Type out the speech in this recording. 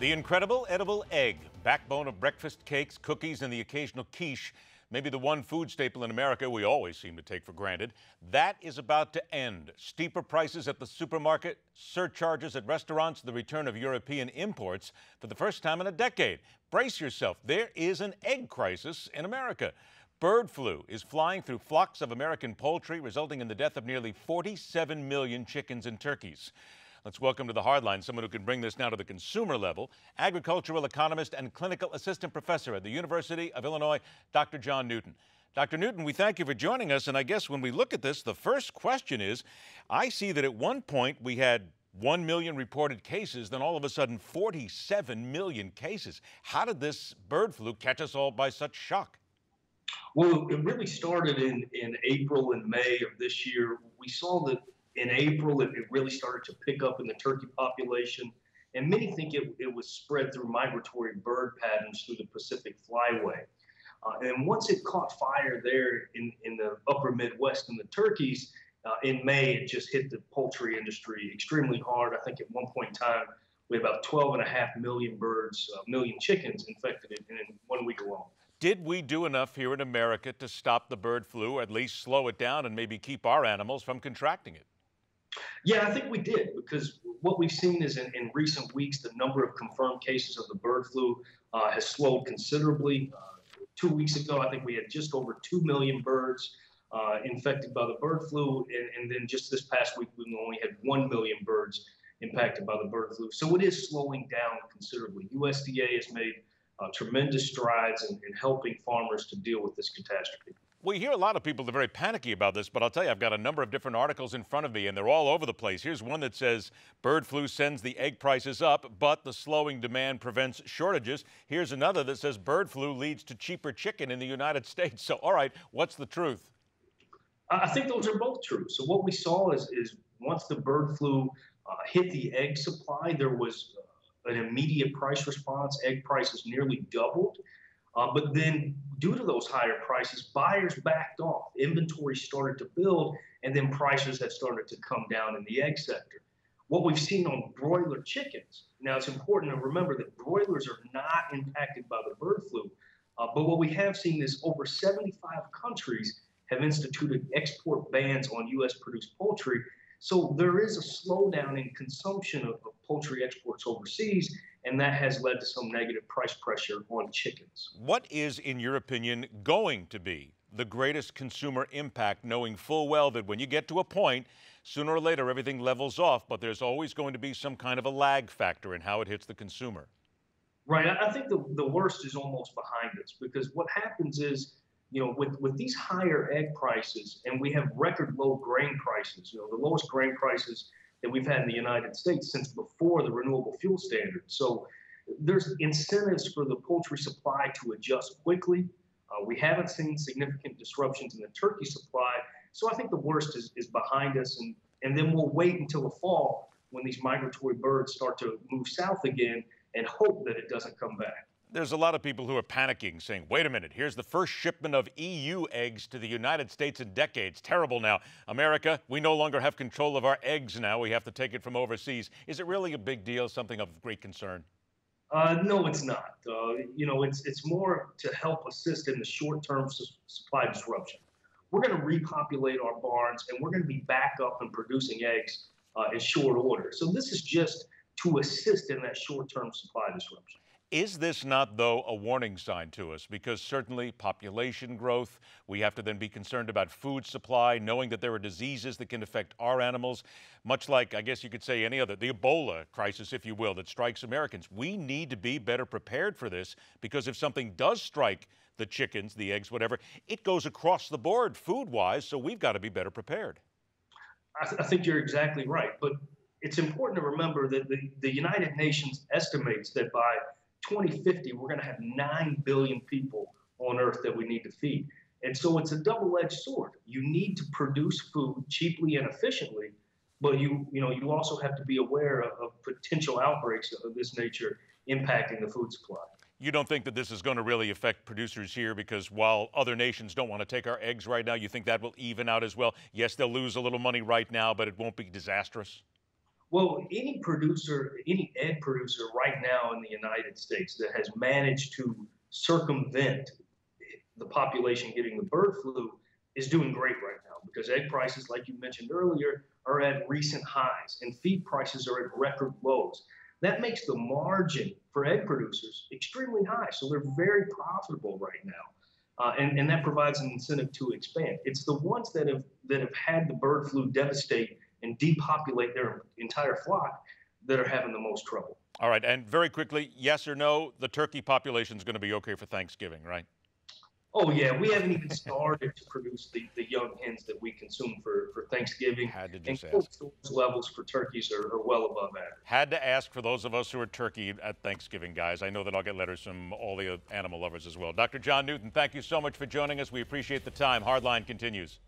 The incredible edible egg, backbone of breakfast cakes, cookies, and the occasional quiche, maybe the one food staple in America we always seem to take for granted, that is about to end. Steeper prices at the supermarket, surcharges at restaurants, the return of European imports for the first time in a decade. Brace yourself, there is an egg crisis in America. Bird flu is flying through flocks of American poultry, resulting in the death of nearly 47 million chickens and turkeys. Let's welcome to the Hardline someone who can bring this now to the consumer level, agricultural economist and clinical assistant professor at the University of Illinois, Dr. John Newton. Dr. Newton, we thank you for joining us, and I guess when we look at this, the first question is, I see that at one point we had 1 million reported cases, then all of a sudden 47 million cases. How did this bird flu catch us all by such shock? Well, it really started in April and May of this year. We saw that in April, it really started to pick up in the turkey population, and many think it was spread through migratory bird patterns through the Pacific Flyway. And once it caught fire there in the upper Midwest and the turkeys, in May, it just hit the poultry industry extremely hard. I think at one point in time, we had about 12.5 million birds, million chickens infected in 1 week alone. Did we do enough here in America to stop the bird flu, or at least slow it down and maybe keep our animals from contracting it? Yeah, I think we did, because what we've seen is in recent weeks, the number of confirmed cases of the bird flu has slowed considerably. 2 weeks ago, I think we had just over 2 million birds infected by the bird flu. And then just this past week, we only had 1 million birds impacted by the bird flu. So it is slowing down considerably. USDA has made tremendous strides in helping farmers to deal with this catastrophe. We hear a lot of people that are very panicky about this, but I'll tell you, I've got a number of different articles in front of me, and they're all over the place. Here's one that says bird flu sends the egg prices up, but the slowing demand prevents shortages. Here's another that says bird flu leads to cheaper chicken in the United States. So, all right, what's the truth? I think those are both true. So what we saw is once the bird flu hit the egg supply, there was an immediate price response. Egg prices nearly doubled. But then due to those higher prices, buyers backed off. Inventory started to build, and then prices have started to come down in the egg sector. What we've seen on broiler chickens, now it's important to remember that broilers are not impacted by the bird flu, but what we have seen is over 75 countries have instituted export bans on U.S. produced poultry. So there is a slowdown in consumption of poultry exports overseas, and that has led to some negative price pressure on chickens. What is, in your opinion, going to be the greatest consumer impact, knowing full well that when you get to a point, sooner or later everything levels off, but there's always going to be some kind of a lag factor in how it hits the consumer? Right. I think the worst is almost behind us, because what happens is, with these higher egg prices, and we have record low grain prices, the lowest grain prices that we've had in the United States since before the renewable fuel standard. So there's incentives for the poultry supply to adjust quickly. We haven't seen significant disruptions in the turkey supply. So I think the worst is behind us. And then we'll wait until the fall when these migratory birds start to move south again and hope that it doesn't come back. There's a lot of people who are panicking, saying, wait a minute, here's the first shipment of EU eggs to the United States in decades. Terrible now. America, we no longer have control of our eggs now. We have to take it from overseas. Is it really a big deal, something of great concern? No, it's not. It's more to help assist in the short-term supply disruption. We're going to repopulate our barns, and we're going to be back up and producing eggs in short order. So this is just to assist in that short-term supply disruption. Is this not, though, a warning sign to us? Because certainly population growth, we have to then be concerned about food supply, knowing that there are diseases that can affect our animals, much like, I guess you could say, any other, the Ebola crisis, if you will, that strikes Americans. We need to be better prepared for this, because if something does strike the chickens, the eggs, whatever, it goes across the board food-wise, so we've got to be better prepared. I think you're exactly right, but it's important to remember that the United Nations estimates that by 2050, we're going to have 9 billion people on Earth that we need to feed. And so it's a double-edged sword. You need to produce food cheaply and efficiently, but you also have to be aware of potential outbreaks of this nature impacting the food supply. You don't think that this is going to really affect producers here, because while other nations don't want to take our eggs right now, you think that will even out as well? Yes, they'll lose a little money right now, but it won't be disastrous? Well, any producer, any egg producer right now in the United States that has managed to circumvent the population getting the bird flu is doing great right now because egg prices, like you mentioned earlier, are at recent highs and feed prices are at record lows. That makes the margin for egg producers extremely high. So they're very profitable right now. And that provides an incentive to expand. It's the ones that have had the bird flu devastate and depopulate their entire flock that are having the most trouble. All right, and very quickly, yes or no, the turkey population is going to be okay for Thanksgiving, right? Oh yeah, we haven't even started to produce the young hens that we consume for Thanksgiving. Had to And just cold ask. storage levels for turkeys are well above average. Had to ask for those of us who are turkey at Thanksgiving, guys. I know that I'll get letters from all the animal lovers as well. Dr. John Newton, thank you so much for joining us. We appreciate the time. Hardline continues.